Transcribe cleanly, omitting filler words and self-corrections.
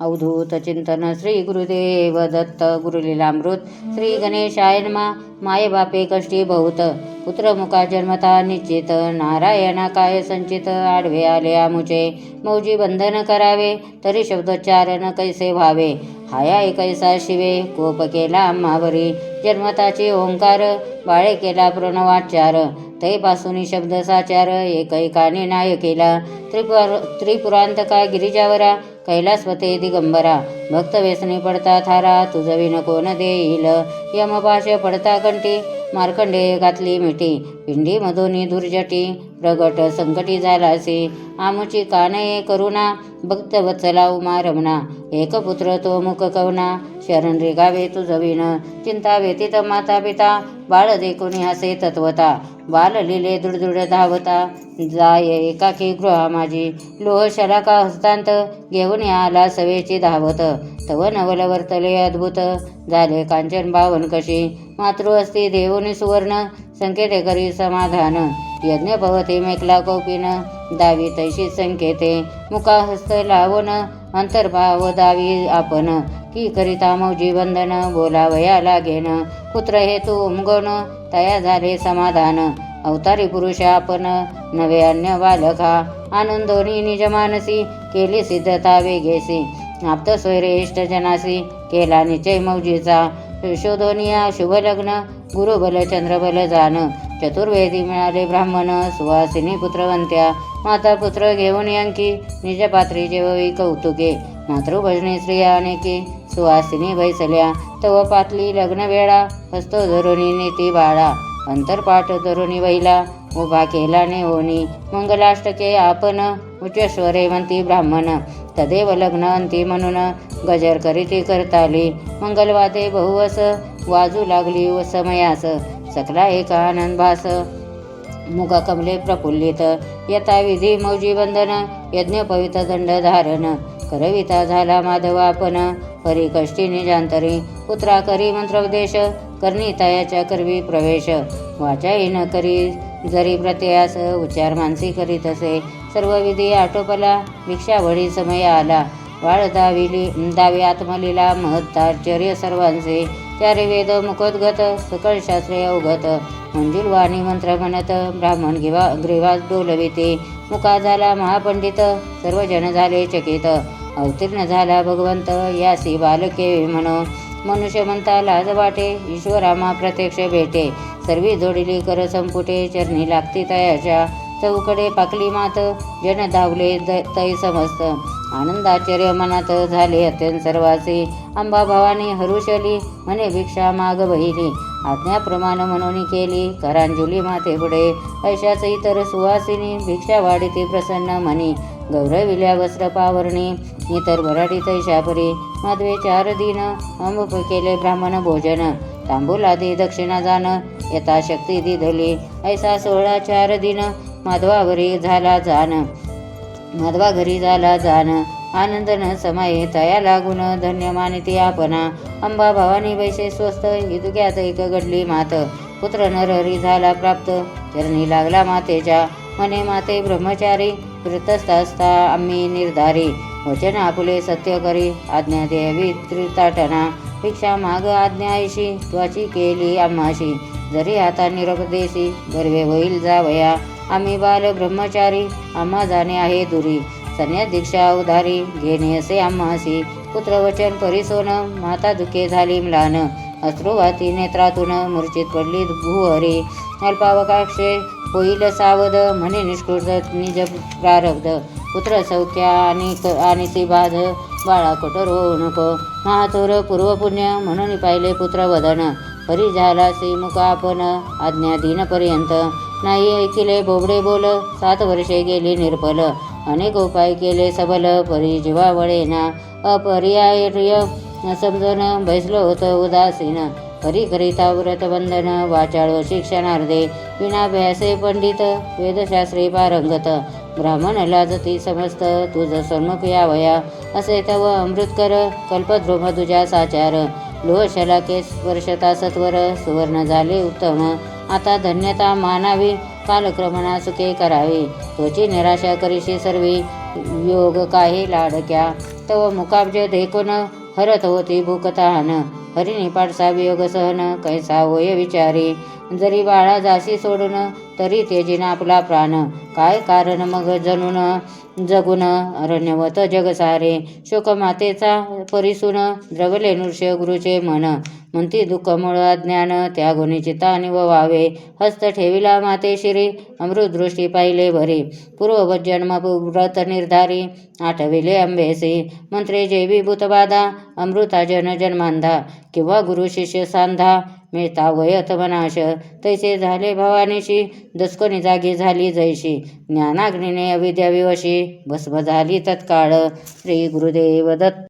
अवधूत चिंतन श्री गुरुदेव दत्त. गुरुलीलामृत श्री गणेशाय नमः. माये बापे कष्टी बहुत, पुत्र मुका जन्मता निश्चित. नारायणा काय संचित, आडवे आले आमुचे. मौजी बंधन करावे, तरी शब्दोच्चारण कैसे व्हावे. हाया कैसा शिवे, कोप केला आम्हावरी. जन्मताचे ओंकार, बाळे केला प्रणवाचार. तैपासून शब्द साचार, एकैकाने नाय केला. त्रिपुरांतका गिरिजावरा, कैलासपते दिगंबरा. भक्त व्यसनी पडता थारा, तुझविन कोण देईल. यमपाश पडता कंठी, मार्कंडेय घातली मिठी. पिंडी मधुनी दुर्जटी, प्रगट संकटी झालासी. आमुची कानये करुणा, भक्त वत्सला उमा रमणा. एक पुत्र तो मुख कवना, शरण रेगावे तुझविन. चिंता व्यतीत माता पिता, बाळ देखुनी हसे तत्वता. बाल लिले दुडदुड धावता, जाय एकाकी गृहा माझी. लोह शलाका हस्तांत, घेऊन आला सवेची धावत. तव नवल वर्तले अद्भुत, झाले कांचन बावन कशी. मातृ असती देवोनी सुवर्ण, संकेते करी समाधान. यज्ञ पवते मेकला कौपिन, दावी तैशी संकेते. मुका हस्त लावून, अंतर्भाव दावी आपण. की करिता मौजी बंधन, बोलावया लागेन. पुत्र हे तू उमगवण, तया झाले समाधान. अवतारी पुरुष आपण, नवे अन्य बालका. आनंदोनी निज मानसी, केली सिद्धता वेगेसी. आप्त स्वैरे इष्टजनासी, केला निश्चय मौजीचा. शोधोनिया शुभ लग्न, गुरुबल चंद्रबल जान. चतुर्वेदी मिळाले ब्राह्मण, सुवासिनी पुत्रवंत्या. माता पुत्र घेऊन अंकी, निज पात्री जेववी कौतुके. मातृभजनी स्त्रिया अनेकी, सुवासिनी बैसल्या. तव पातली लग्न वेळा, हस्तो धरुणी नीती बाळा. अंतरपाठ धरुणी वैला, उभा केला नेओनी. मंगलाष्टके आपण, उच्चस्वरे म्हणती ब्राह्मण. तदेव लग्न अंती म्हणून, गजर करीती करताली. मंगलवादे बहुवस, वाजू लागली व समयास. सकला एक आनंद भास, मुख कमले प्रफुल्लित. यथाविधी मौजी बंधन, यज्ञ पवित दंड धारण. करविता झाला माधव आपण, परी कष्टी निजांतरी. पुत्रा करी मंत्रोपदेश, करणी तयाच्या करवी प्रवेश. वाचा न करी जरी प्रत्ययास, उच्चार मानसी करीत असे. सर्व विधी आटोपला, भिक्षावळी समय आला. वाळ दावी आत्मलीला, महत्ताचर्य सर्वांचे. चारे वेद मुखोद्गत, सकळ शास्त्रे अवगत. मंजुल वाणी मंत्र म्हणत, ब्राह्मण ग्रीवा डोलविते. मुका झाला महापंडित, सर्वजन झाले चकित. अवतीर्ण झाला भगवंत, यासी बालके म्हण. मनुष्य म्हणता लाज वाटे, ईश्वरामा प्रत्यक्ष भेटे. सर्वी जोडिली कर संपुटे, चरणी लागती तयाच्या. चौकडे पाकली मात, जन धावले तै समस्त. आनंदाश्चर्य मनात झाले अत्यंत सर्वासी. अंबा भवानी हरुषली, म्हणे भिक्षा माग बहिली. आज्ञाप्रमाण म्हणून केली, करांजुली माते पुढे. ऐशाच इतर सुवासिनी, भिक्षा वाढीती प्रसन्न म्हणी. गौरविल्या वस्त्र पावरणी, इतर भराडी तैशापरी. माधवे 4 दिन, अमुप केले ब्राह्मण भोजन. तांबूलादी दक्षिणा जाण, यथाशक्ती दिधली. ऐसा 16 4 दिन, माधवावरी झाला जाण. माधवा घरी झाला जाण. आनंद न समाये, तया लागून धन्य मानिती आपणा. अंबा भवानी वैसे स्वस्त, इतक्यात एक घडली मात. पुत्र नरहरी झाला प्राप्त, चरणी लागला मातेच्या. म्हणे माते ब्रह्मचारी, वृतस्था आम्ही निर्धारी. वचन आपुले सत्य करी, आज्ञा देवी त्रिताटना. भिक्षा माग आज्ञा ऐशी, त्वाची केली आम्हाशी. जरी आता निरुपदेशी, गर्वे होईल जावया. आम्ही बाल ब्रह्मचारी, आम्हा जाणे आहे दुरी. संन्यास दीक्षा उधारी, घेणे असे आम्हासी. पुत्रवचन परिसोन, माता दुखे झाली म्लान. अश्रुवाती नेत्रातून, मूर्छित पडली भूहरी. अल्पावकाशे होईल सावध, म्हणे निष्कृत निज प्रारब्ध. पुत्र सौख्य आणि ती बाध, बाळा कठोर होऊ नको. महाथोर पूर्वपुण्य, म्हणून पाहिले पुत्रवदन. परी झालासी मुका आपण, आज्ञा दिनपर्यंत. नाही ऐकिले बोबडे बोल, 7 वर्षे गेली निर्फल. अनेक उपाय केले सबल, परी जीवा वळेना. अपरिहार्य समजून, बैसलो होतं उदासीन. परी करिता व्रतबंधन, वाचाळ शिक्षणार्धे. विनाभ्यासे पंडित, वेदशास्त्री पारंगत. ब्राह्मण लाजती समस्त, तुझ सन्मुख यावया. असे तव अमृत कर, कल्पद्रुम तुझ्या साचार. लोह शलाके स्पर्शता सत्वर, सुवर्ण झाले उत्तम. आता धन्यता मानावी, कालक्रमणा सुखे करावी. त्वची निराशा करीशी सर्वी, योग काही लाडक्या. तव मुकाब्ज देखून हरत होती भूकतान. हरिणी पाडसा वियोग सहन कैसा होय विचारी. जरी बाळा जाशी सोडून तरी तेजीन आपला प्राण. काय कारण मग जगून अरण्यवत जग सारे. शोकमातेचा परिसून द्रवले नृष्य गुरुचे मन. म्हणती दुःखमूळ अज्ञान त्यागुनी चित्ता निववावे. हस्त ठेविला माते शिरी अमृतदृष्टी पाहिले भरी. पूर्ववत जन्म व्रत निर्धारी आठविले अंबेसी. मंत्रे जे विभूत बाधा अमृता जन जन्मांधा. किंवा गुरु शिष्य सांधा मिळता वयत वनाश. तैसे झाले भवानीशी दसकोनी जागी झाली जैशी. ज्ञानाग्नीने अविद्या विवशी भस्म झाली तत्काळ. श्री गुरुदेव दत्त.